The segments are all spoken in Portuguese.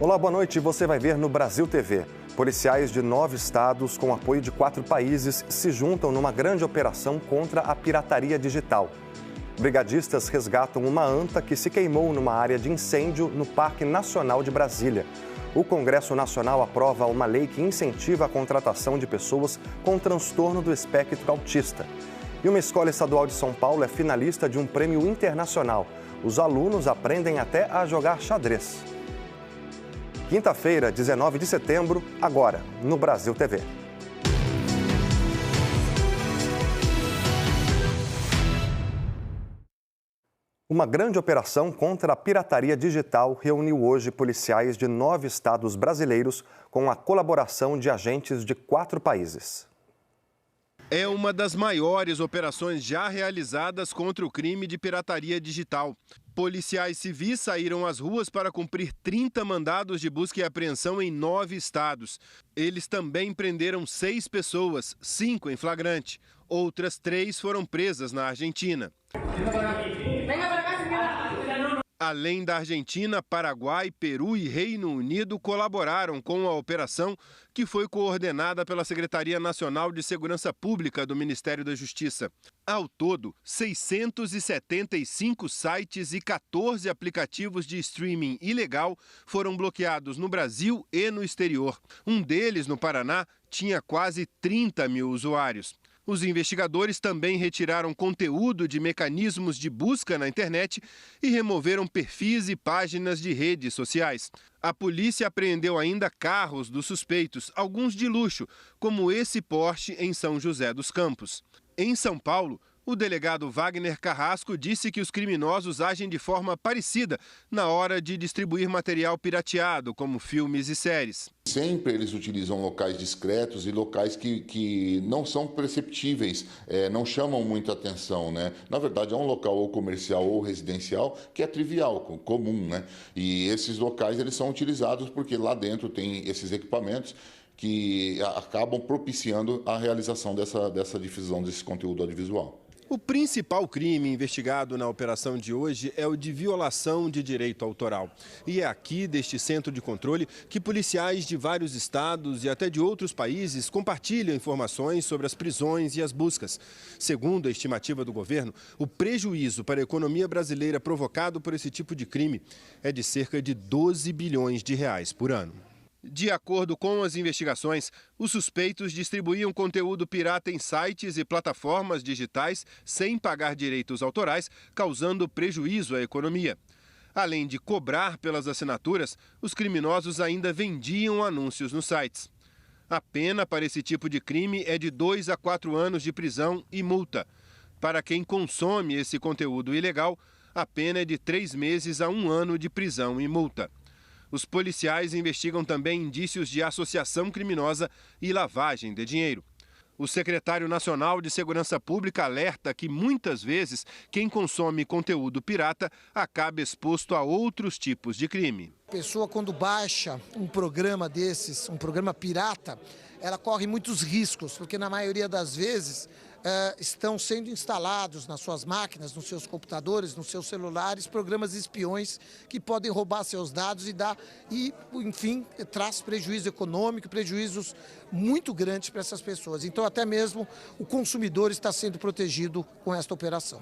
Olá, boa noite. Você vai ver no Brasil TV. Policiais de 9 estados, com apoio de 4 países, se juntam numa grande operação contra a pirataria digital. Brigadistas resgatam uma anta que se queimou numa área de incêndio no Parque Nacional de Brasília. O Congresso Nacional aprova uma lei que incentiva a contratação de pessoas com transtorno do espectro autista. E uma escola estadual de São Paulo é finalista de um prêmio internacional. Os alunos aprendem até a jogar xadrez. Quinta-feira, 19 de setembro, agora, no Brasil TV. Uma grande operação contra a pirataria digital reuniu hoje policiais de 9 estados brasileiros com a colaboração de agentes de 4 países. É uma das maiores operações já realizadas contra o crime de pirataria digital. Policiais civis saíram às ruas para cumprir 30 mandados de busca e apreensão em 9 estados. Eles também prenderam 6 pessoas, 5 em flagrante. Outras 3 foram presas na Argentina. Além da Argentina, Paraguai, Peru e Reino Unido colaboraram com a operação, que foi coordenada pela Secretaria Nacional de Segurança Pública do Ministério da Justiça. Ao todo, 675 sites e 14 aplicativos de streaming ilegal foram bloqueados no Brasil e no exterior. Um deles, no Paraná, tinha quase 30 mil usuários. Os investigadores também retiraram conteúdo de mecanismos de busca na internet e removeram perfis e páginas de redes sociais. A polícia apreendeu ainda carros dos suspeitos, alguns de luxo, como esse Porsche em São José dos Campos. Em São Paulo, o delegado Wagner Carrasco disse que os criminosos agem de forma parecida na hora de distribuir material pirateado, como filmes e séries. Sempre eles utilizam locais discretos e locais que não são perceptíveis, não chamam muita atenção, né? Na verdade, é um local ou comercial ou residencial que é trivial, comum, né? E esses locais eles são utilizados porque lá dentro tem esses equipamentos que acabam propiciando a realização dessa difusão desse conteúdo audiovisual. O principal crime investigado na operação de hoje é o de violação de direito autoral. E é aqui, deste centro de controle, que policiais de vários estados e até de outros países compartilham informações sobre as prisões e as buscas. Segundo a estimativa do governo, o prejuízo para a economia brasileira provocado por esse tipo de crime é de cerca de 12 bilhões de reais por ano. De acordo com as investigações, os suspeitos distribuíam conteúdo pirata em sites e plataformas digitais sem pagar direitos autorais, causando prejuízo à economia. Além de cobrar pelas assinaturas, os criminosos ainda vendiam anúncios nos sites. A pena para esse tipo de crime é de 2 a 4 anos de prisão e multa. Para quem consome esse conteúdo ilegal, a pena é de 3 meses a 1 ano de prisão e multa. Os policiais investigam também indícios de associação criminosa e lavagem de dinheiro. O secretário nacional de Segurança Pública alerta que, muitas vezes, quem consome conteúdo pirata acaba exposto a outros tipos de crime. A pessoa, quando baixa um programa desses, um programa pirata, ela corre muitos riscos, porque na maioria das vezes estão sendo instalados nas suas máquinas, nos seus computadores, nos seus celulares, programas espiões que podem roubar seus dados enfim, traz prejuízo econômico, prejuízos muito grandes para essas pessoas. Então, até mesmo o consumidor está sendo protegido com esta operação.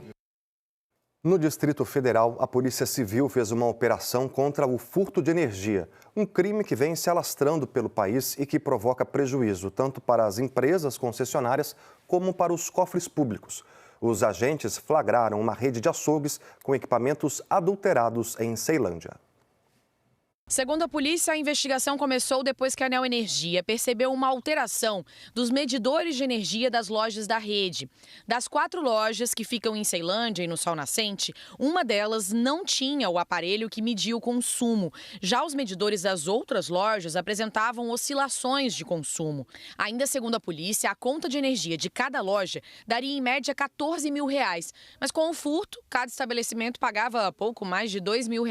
No Distrito Federal, a Polícia Civil fez uma operação contra o furto de energia, um crime que vem se alastrando pelo país e que provoca prejuízo tanto para as empresas concessionárias como para os cofres públicos. Os agentes flagraram uma rede de açougues com equipamentos adulterados em Ceilândia. Segundo a polícia, a investigação começou depois que a Neoenergia percebeu uma alteração dos medidores de energia das lojas da rede. Das 4 lojas que ficam em Ceilândia e no Sol Nascente, uma delas não tinha o aparelho que media o consumo. Já os medidores das outras lojas apresentavam oscilações de consumo. Ainda segundo a polícia, a conta de energia de cada loja daria em média R$14 mil. Mas com o furto, cada estabelecimento pagava pouco mais de R$2 mil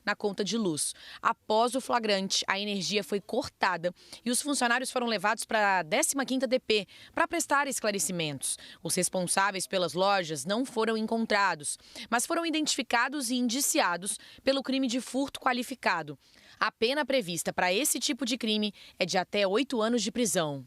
na conta de luz. A Após o flagrante, a energia foi cortada e os funcionários foram levados para a 15ª DP para prestar esclarecimentos. Os responsáveis pelas lojas não foram encontrados, mas foram identificados e indiciados pelo crime de furto qualificado. A pena prevista para esse tipo de crime é de até 8 anos de prisão.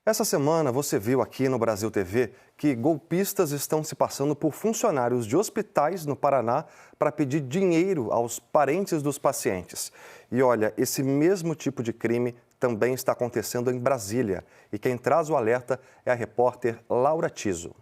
Essa semana você viu aqui no Brasil TV que golpistas estão se passando por funcionários de hospitais no Paraná para pedir dinheiro aos parentes dos pacientes. E olha, esse mesmo tipo de crime também está acontecendo em Brasília. E quem traz o alerta é a repórter Laura Tiso.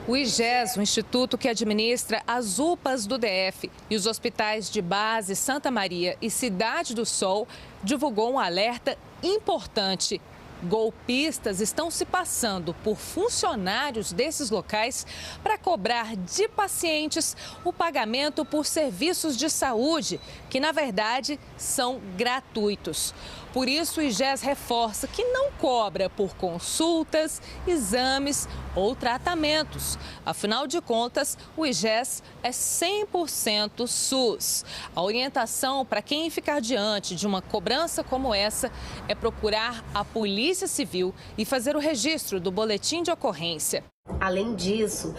O IGES, o instituto que administra as UPAs do DF e os hospitais de base Santa Maria e Cidade do Sol, divulgou um alerta importante. Golpistas estão se passando por funcionários desses locais para cobrar de pacientes o pagamento por serviços de saúde, que na verdade são gratuitos. Por isso, o IGES reforça que não cobra por consultas, exames ou tratamentos. Afinal de contas, o IGES é 100% SUS. A orientação para quem ficar diante de uma cobrança como essa é procurar a Polícia Civil e fazer o registro do boletim de ocorrência. Além disso,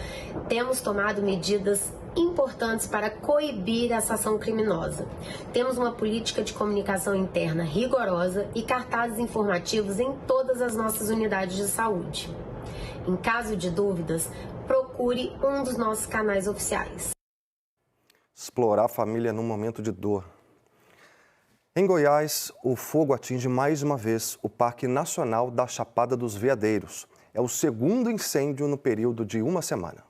temos tomado medidas importantes para coibir essa ação criminosa. Temos uma política de comunicação interna rigorosa e cartazes informativos em todas as nossas unidades de saúde. Em caso de dúvidas, procure um dos nossos canais oficiais. Explorar a família num momento de dor. Em Goiás, o fogo atinge mais uma vez o Parque Nacional da Chapada dos Veadeiros. É o segundo incêndio no período de uma semana.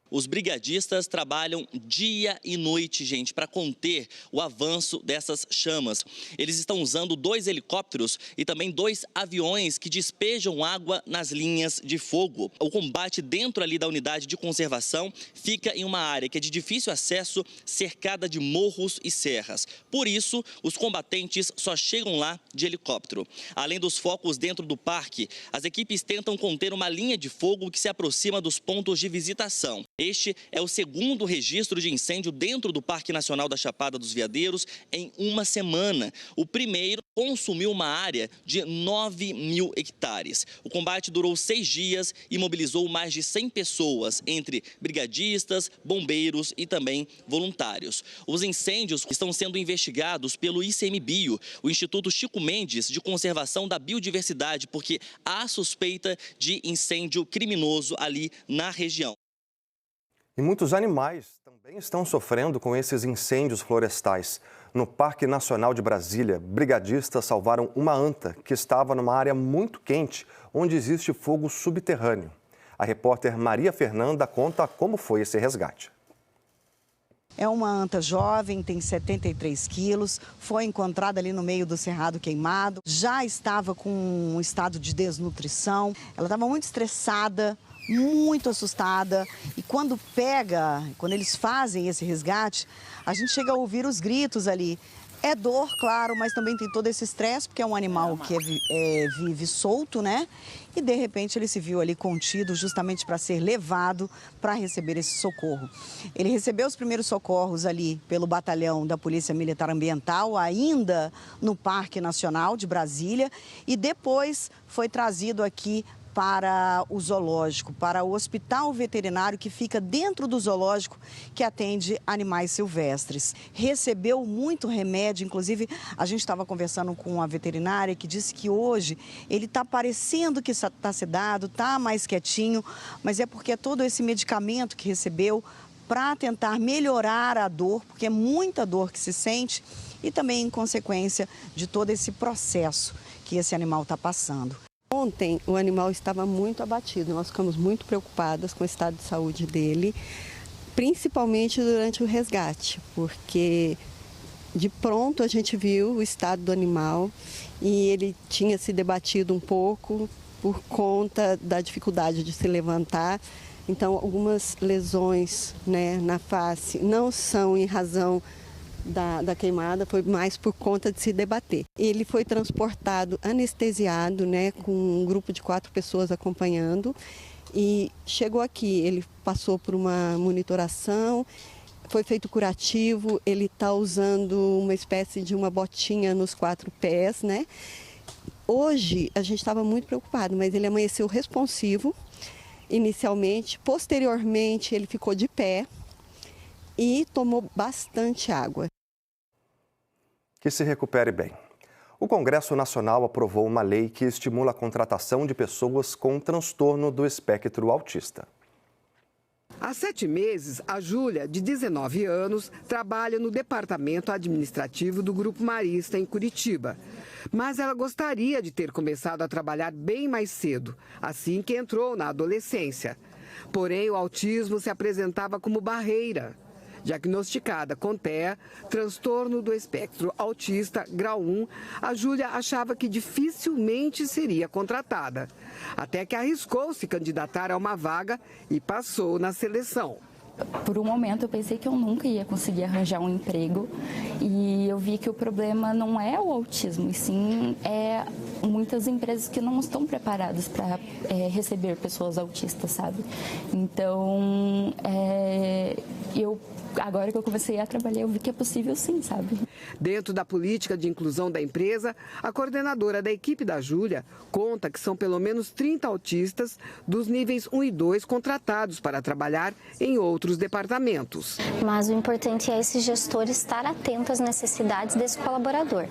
Os brigadistas trabalham dia e noite, gente, para conter o avanço dessas chamas. Eles estão usando 2 helicópteros e também 2 aviões que despejam água nas linhas de fogo. O combate dentro ali da unidade de conservação fica em uma área que é de difícil acesso, cercada de morros e serras. Por isso, os combatentes só chegam lá de helicóptero. Além dos focos dentro do parque, as equipes tentam conter uma linha de fogo que se aproxima dos pontos de visitação. Este é o segundo registro de incêndio dentro do Parque Nacional da Chapada dos Veadeiros em uma semana. O primeiro consumiu uma área de 9.000 hectares. O combate durou 6 dias e mobilizou mais de 100 pessoas, entre brigadistas, bombeiros e também voluntários. Os incêndios estão sendo investigados pelo ICMBio, o Instituto Chico Mendes de Conservação da Biodiversidade, porque há suspeita de incêndio criminoso ali na região. E muitos animais também estão sofrendo com esses incêndios florestais. No Parque Nacional de Brasília, brigadistas salvaram uma anta que estava numa área muito quente, onde existe fogo subterrâneo. A repórter Maria Fernanda conta como foi esse resgate. É uma anta jovem, tem 73 quilos, foi encontrada ali no meio do cerrado queimado, já estava com um estado de desnutrição, ela estava muito estressada, muito assustada, e quando eles fazem esse resgate, a gente chega a ouvir os gritos ali. É dor, claro, mas também tem todo esse estresse, porque é um animal que vive solto, né? E de repente ele se viu ali contido justamente para ser levado para receber esse socorro. Ele recebeu os primeiros socorros ali pelo batalhão da Polícia Militar Ambiental, ainda no Parque Nacional de Brasília, e depois foi trazido aqui para o zoológico, para o hospital veterinário que fica dentro do zoológico que atende animais silvestres. Recebeu muito remédio, inclusive a gente estava conversando com a veterinária que disse que hoje ele está parecendo que está sedado, está mais quietinho, mas é porque é todo esse medicamento que recebeu para tentar melhorar a dor, porque é muita dor que se sente e também em consequência de todo esse processo que esse animal está passando. Ontem o animal estava muito abatido, nós ficamos muito preocupadas com o estado de saúde dele, principalmente durante o resgate, porque de pronto a gente viu o estado do animal e ele tinha se debatido um pouco por conta da dificuldade de se levantar. Então algumas lesões, né, na face não são em razão da queimada, foi mais por conta de se debater. Ele foi transportado anestesiado, né, com um grupo de 4 pessoas acompanhando, e chegou aqui. Ele passou por uma monitoração, Foi feito curativo, ele está usando uma espécie de uma botinha nos 4 pés, né? Hoje a gente estava muito preocupado, mas ele amanheceu responsivo inicialmente, posteriormente ele ficou de pé e tomou bastante água. Que se recupere bem. O Congresso Nacional aprovou uma lei que estimula a contratação de pessoas com transtorno do espectro autista. Há 7 meses, a Júlia, de 19 anos, trabalha no departamento administrativo do Grupo Marista, em Curitiba. Mas ela gostaria de ter começado a trabalhar bem mais cedo, assim que entrou na adolescência. Porém, o autismo se apresentava como barreira. Diagnosticada com TEA, transtorno do espectro autista, grau 1, a Júlia achava que dificilmente seria contratada. Até que arriscou se candidatar a uma vaga e passou na seleção. Por um momento eu pensei que eu nunca ia conseguir arranjar um emprego e eu vi que o problema não é o autismo, e sim muitas empresas que não estão preparadas para receber pessoas autistas, sabe? Então, agora que eu comecei a trabalhar, eu vi que é possível sim, sabe? Dentro da política de inclusão da empresa, a coordenadora da equipe da Júlia conta que são pelo menos 30 autistas dos níveis 1 e 2 contratados para trabalhar em outros departamentos. Mas o importante é esse gestor estar atento às necessidades desse colaborador.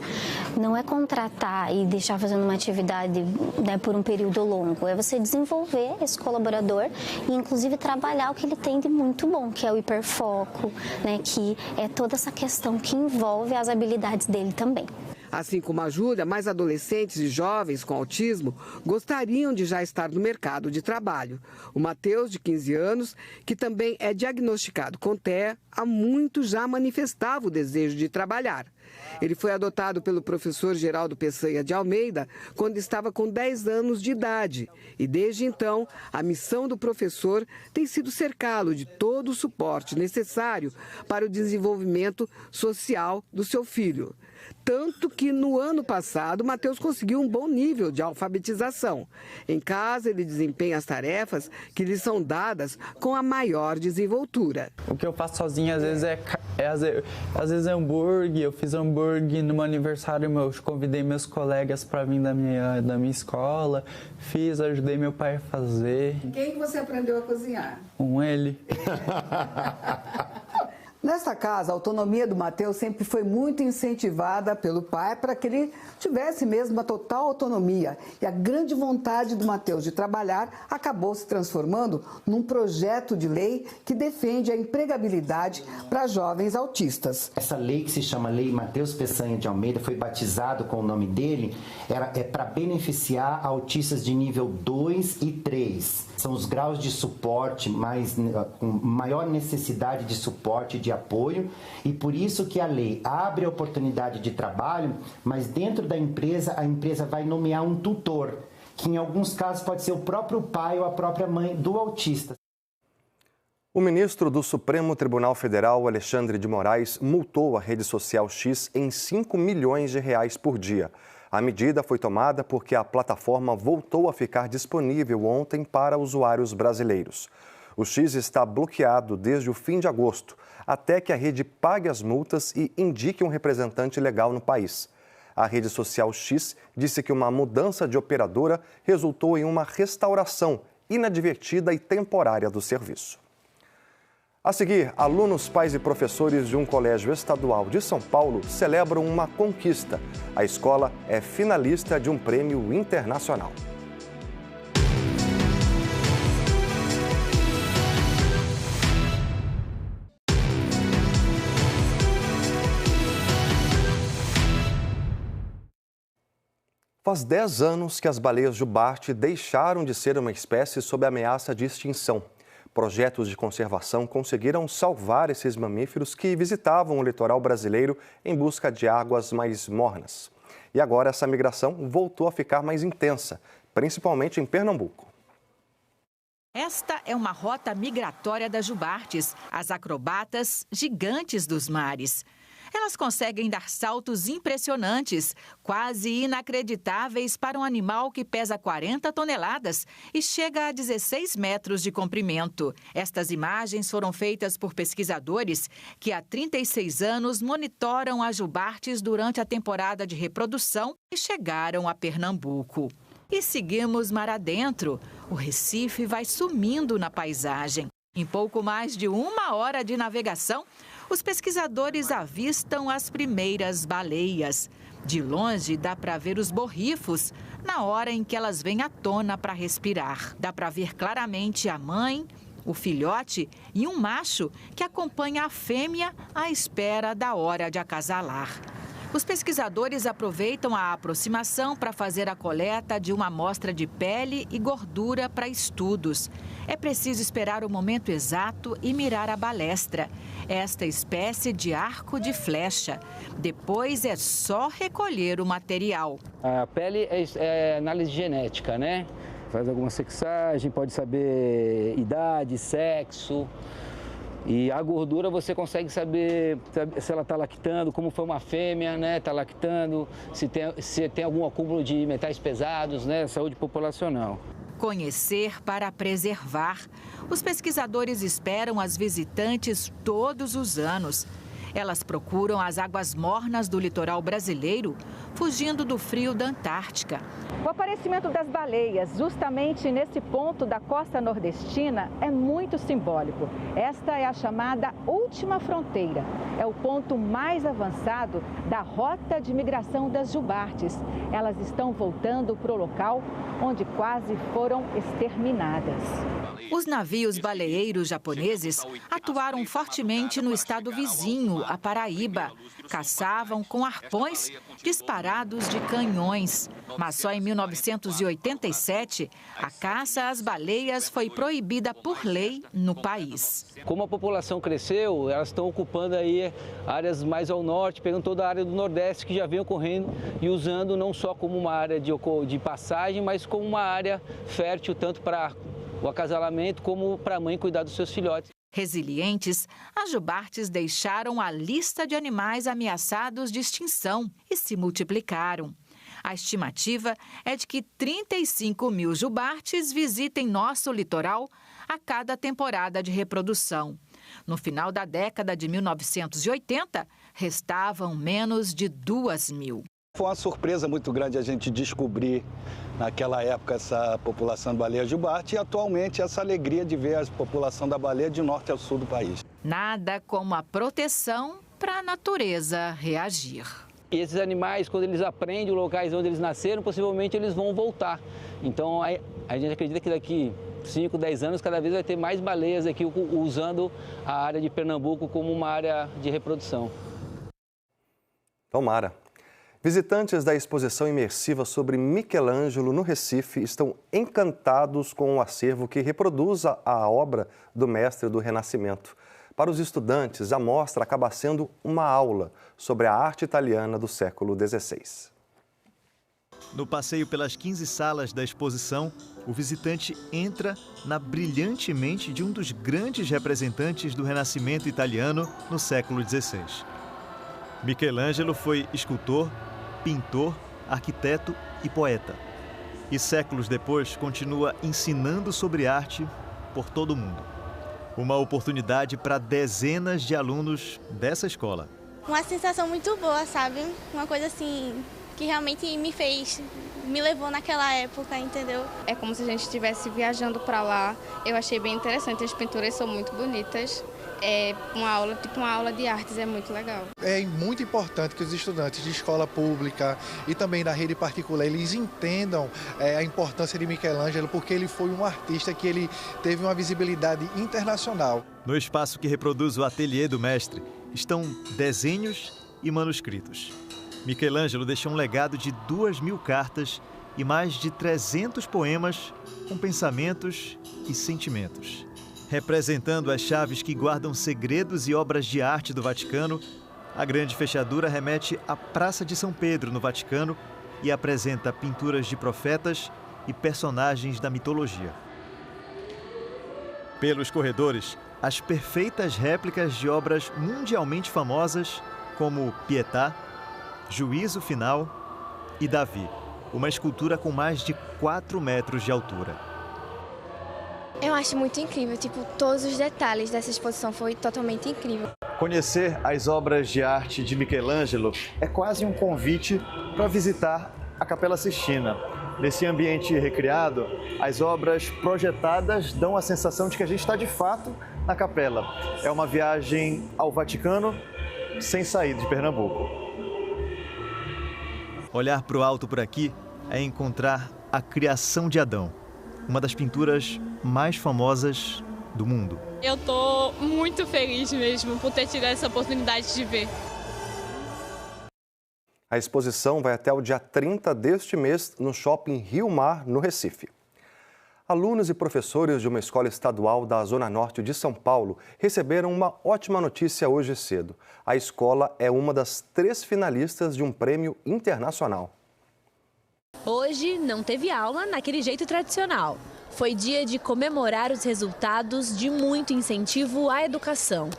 Não é contratar e deixar fazendo uma atividade, né, por um período longo. É você desenvolver esse colaborador e, inclusive, trabalhar o que ele tem de muito bom, que é o hiperfoco, né, que é toda essa questão que envolve as habilidades dele também. Assim como a Júlia, mais adolescentes e jovens com autismo gostariam de já estar no mercado de trabalho. O Matheus, de 15 anos, que também é diagnosticado com TEA, há muito já manifestava o desejo de trabalhar. Ele foi adotado pelo professor Geraldo Peçanha de Almeida quando estava com 10 anos de idade. E desde então, a missão do professor tem sido cercá-lo de todo o suporte necessário para o desenvolvimento social do seu filho. Tanto que no ano passado, Matheus conseguiu um bom nível de alfabetização. Em casa, ele desempenha as tarefas que lhe são dadas com a maior desenvoltura. O que eu faço sozinho, às vezes é hambúrguer. Eu fiz hambúrguer no meu aniversário, eu convidei meus colegas para vir da minha escola. Ajudei meu pai a fazer. Quem que você aprendeu a cozinhar? Com ele. Nesta casa, a autonomia do Matheus sempre foi muito incentivada pelo pai para que ele tivesse mesmo uma total autonomia. E a grande vontade do Matheus de trabalhar acabou se transformando num projeto de lei que defende a empregabilidade para jovens autistas. Essa lei, que se chama Lei Matheus Peçanha de Almeida, foi batizado com o nome dele, é para beneficiar autistas de nível 2 e 3. São os graus de suporte com maior necessidade de suporte, de apoio, e por isso que a lei abre a oportunidade de trabalho, mas dentro da empresa, a empresa vai nomear um tutor, que em alguns casos pode ser o próprio pai ou a própria mãe do autista. O ministro do Supremo Tribunal Federal, Alexandre de Moraes, multou a rede social X em R$5 milhões por dia. A medida foi tomada porque a plataforma voltou a ficar disponível ontem para usuários brasileiros. O X está bloqueado desde o fim de agosto, até que a rede pague as multas e indique um representante legal no país. A rede social X disse que uma mudança de operadora resultou em uma restauração inadvertida e temporária do serviço. A seguir, alunos, pais e professores de um colégio estadual de São Paulo celebram uma conquista. A escola é finalista de um prêmio internacional. Faz 10 anos que as baleias jubarte deixaram de ser uma espécie sob ameaça de extinção. Projetos de conservação conseguiram salvar esses mamíferos que visitavam o litoral brasileiro em busca de águas mais mornas. E agora essa migração voltou a ficar mais intensa, principalmente em Pernambuco. Esta é uma rota migratória das jubartes, as acrobatas gigantes dos mares. Elas conseguem dar saltos impressionantes, quase inacreditáveis para um animal que pesa 40 toneladas e chega a 16 metros de comprimento. Estas imagens foram feitas por pesquisadores que há 36 anos monitoram as jubartes durante a temporada de reprodução e chegaram a Pernambuco. E seguimos mar adentro. O Recife vai sumindo na paisagem. Em pouco mais de 1 hora de navegação, os pesquisadores avistam as primeiras baleias. De longe, dá para ver os borrifos na hora em que elas vêm à tona para respirar. Dá para ver claramente a mãe, o filhote e um macho que acompanha a fêmea à espera da hora de acasalar. Os pesquisadores aproveitam a aproximação para fazer a coleta de uma amostra de pele e gordura para estudos. É preciso esperar o momento exato e mirar a balestra, esta espécie de arco de flecha. Depois é só recolher o material. A pele é análise genética, né? Faz alguma sexagem, pode saber idade, sexo. E a gordura você consegue saber se ela está lactando, como foi uma fêmea, né? Está lactando, se tem algum acúmulo de metais pesados, né? Saúde populacional. Conhecer para preservar. Os pesquisadores esperam as visitantes todos os anos. Elas procuram as águas mornas do litoral brasileiro, fugindo do frio da Antártica. O aparecimento das baleias, justamente nesse ponto da costa nordestina, é muito simbólico. Esta é a chamada última fronteira. É o ponto mais avançado da rota de migração das jubartes. Elas estão voltando para o local onde quase foram exterminadas. Os navios baleeiros japoneses atuaram fortemente no estado vizinho, a Paraíba. Caçavam com arpões disparados de canhões. Mas só em 1987, a caça às baleias foi proibida por lei no país. Como a população cresceu, elas estão ocupando aí áreas mais ao norte, pegando toda a área do Nordeste que já vem ocorrendo e usando não só como uma área de passagem, mas como uma área fértil tanto para o acasalamento como para a mãe cuidar dos seus filhotes. Resilientes, as jubartes deixaram a lista de animais ameaçados de extinção e se multiplicaram. A estimativa é de que 35 mil jubartes visitem nosso litoral a cada temporada de reprodução. No final da década de 1980, restavam menos de 2 mil. Foi uma surpresa muito grande a gente descobrir naquela época essa população de baleia jubarte e atualmente essa alegria de ver a população da baleia de norte ao sul do país. Nada como a proteção para a natureza reagir. E esses animais, quando eles aprendem os locais onde eles nasceram, possivelmente eles vão voltar. Então a gente acredita que daqui 5, 10 anos cada vez vai ter mais baleias aqui usando a área de Pernambuco como uma área de reprodução. Tomara. Visitantes da exposição imersiva sobre Michelangelo no Recife estão encantados com o acervo que reproduz a obra do mestre do Renascimento. Para os estudantes, a mostra acaba sendo uma aula sobre a arte italiana do século XVI. No passeio pelas 15 salas da exposição, o visitante entra na brilhante mente de um dos grandes representantes do Renascimento italiano no século XVI. Michelangelo foi escultor, pintor, arquiteto e poeta. E séculos depois continua ensinando sobre arte por todo o mundo. Uma oportunidade para dezenas de alunos dessa escola. Uma sensação muito boa, sabe? Uma coisa assim que realmente me levou naquela época, entendeu? É como se a gente estivesse viajando para lá. Eu achei bem interessante, as pinturas são muito bonitas. É uma aula de artes, é muito legal. É muito importante que os estudantes de escola pública e também da rede particular, eles entendam a importância de Michelangelo, porque ele foi um artista que ele teve uma visibilidade internacional. No espaço que reproduz o ateliê do mestre, estão desenhos e manuscritos. Michelangelo deixou um legado de 2.000 cartas e mais de 300 poemas com pensamentos e sentimentos. Representando as chaves que guardam segredos e obras de arte do Vaticano, a grande fechadura remete à Praça de São Pedro, no Vaticano, e apresenta pinturas de profetas e personagens da mitologia. Pelos corredores, as perfeitas réplicas de obras mundialmente famosas como Pietà, Juízo Final e Davi, uma escultura com mais de 4 metros de altura. Eu acho muito incrível, todos os detalhes dessa exposição foi totalmente incrível. Conhecer as obras de arte de Michelangelo é quase um convite para visitar a Capela Sistina. Nesse ambiente recriado, as obras projetadas dão a sensação de que a gente está de fato na capela. É uma viagem ao Vaticano sem sair de Pernambuco. Olhar para o alto por aqui é encontrar a criação de Adão, uma das pinturas mais famosas do mundo. Eu tô muito feliz mesmo por ter tido essa oportunidade de ver. A exposição vai até o dia 30 deste mês no Shopping Rio Mar, no Recife. Alunos e professores de uma escola estadual da Zona Norte de São Paulo receberam uma ótima notícia hoje cedo. A escola é uma das 3 finalistas de um prêmio internacional. Hoje não teve aula naquele jeito tradicional. Foi dia de comemorar os resultados de muito incentivo à educação.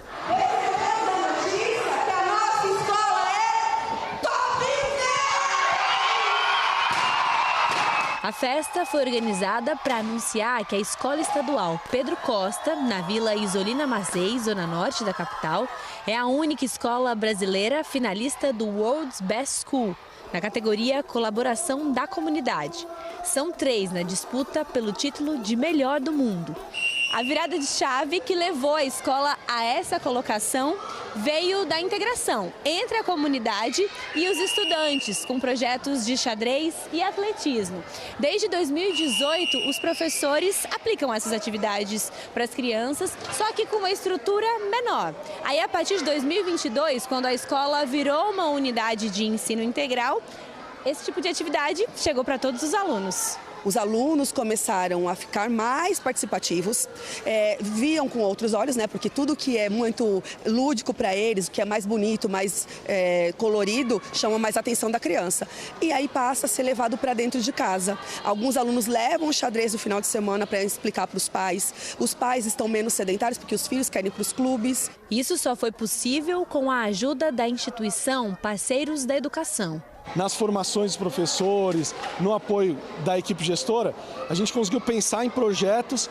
A festa foi organizada para anunciar que a Escola Estadual Pedro Costa, na Vila Isolina Mazei, zona norte da capital, é a única escola brasileira finalista do World's Best School, na categoria Colaboração da Comunidade. São 3 na disputa pelo título de melhor do mundo. A virada de chave que levou a escola a essa colocação veio da integração entre a comunidade e os estudantes, com projetos de xadrez e atletismo. Desde 2018, os professores aplicam essas atividades para as crianças, só que com uma estrutura menor. Aí, a partir de 2022, quando a escola virou uma unidade de ensino integral, esse tipo de atividade chegou para todos os alunos. Os alunos começaram a ficar mais participativos, viam com outros olhos, né? Porque tudo que é muito lúdico para eles, que é mais bonito, mais colorido, chama mais a atenção da criança. E aí passa a ser levado para dentro de casa. Alguns alunos levam o xadrez no final de semana para explicar para os pais. Os pais estão menos sedentários porque os filhos querem ir para os clubes. Isso só foi possível com a ajuda da instituição Parceiros da Educação. Nas formações dos professores, no apoio da equipe gestora, a gente conseguiu pensar em projetos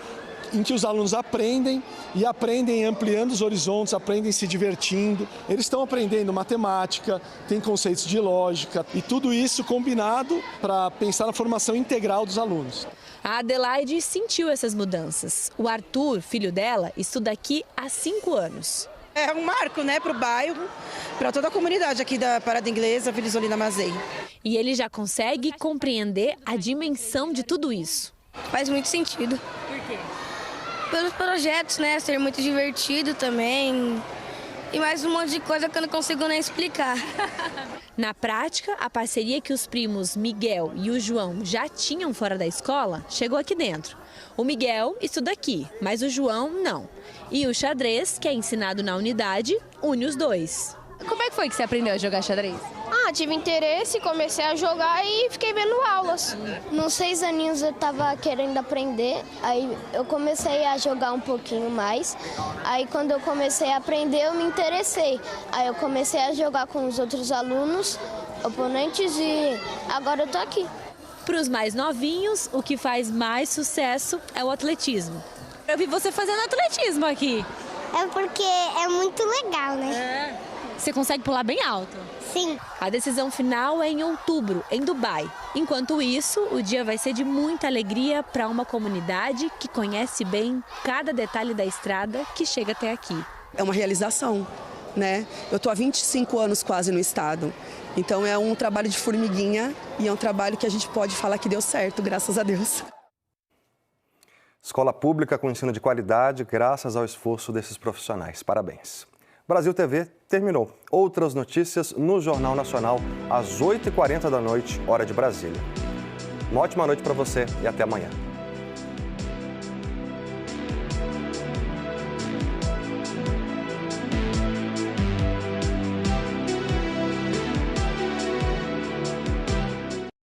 em que os alunos aprendem e aprendem ampliando os horizontes, aprendem se divertindo. Eles estão aprendendo matemática, tem conceitos de lógica e tudo isso combinado para pensar na formação integral dos alunos. A Adelaide sentiu essas mudanças. O Arthur, filho dela, estuda aqui há 5 anos. É um marco, né, para o bairro, para toda a comunidade aqui da Parada Inglesa, Vila Isolina Mazei. E ele já consegue compreender a dimensão de tudo isso. Faz muito sentido. Por quê? Pelos projetos, né, ser muito divertido também. E mais um monte de coisa que eu não consigo nem explicar. Na prática, a parceria que os primos Miguel e o João já tinham fora da escola chegou aqui dentro. O Miguel estuda aqui, mas o João não. E o xadrez, que é ensinado na unidade, une os dois. Como é que foi que você aprendeu a jogar xadrez? Tive interesse, comecei a jogar e fiquei vendo aulas. Nos 6 aninhos eu estava querendo aprender, aí eu comecei a jogar um pouquinho mais. Aí quando eu comecei a aprender eu me interessei. Aí eu comecei a jogar com os outros alunos, oponentes e agora eu tô aqui. Para os mais novinhos, o que faz mais sucesso é o atletismo. Eu vi você fazendo atletismo aqui. É porque é muito legal, né? Você consegue pular bem alto? Sim. A decisão final é em outubro, em Dubai. Enquanto isso, o dia vai ser de muita alegria para uma comunidade que conhece bem cada detalhe da estrada que chega até aqui. É uma realização, né? Eu estou há 25 anos quase no estado. Então é um trabalho de formiguinha e é um trabalho que a gente pode falar que deu certo, graças a Deus. Escola pública com ensino de qualidade, graças ao esforço desses profissionais. Parabéns. Brasil TV terminou. Outras notícias no Jornal Nacional, às 8h40 da noite, hora de Brasília. Uma ótima noite para você e até amanhã.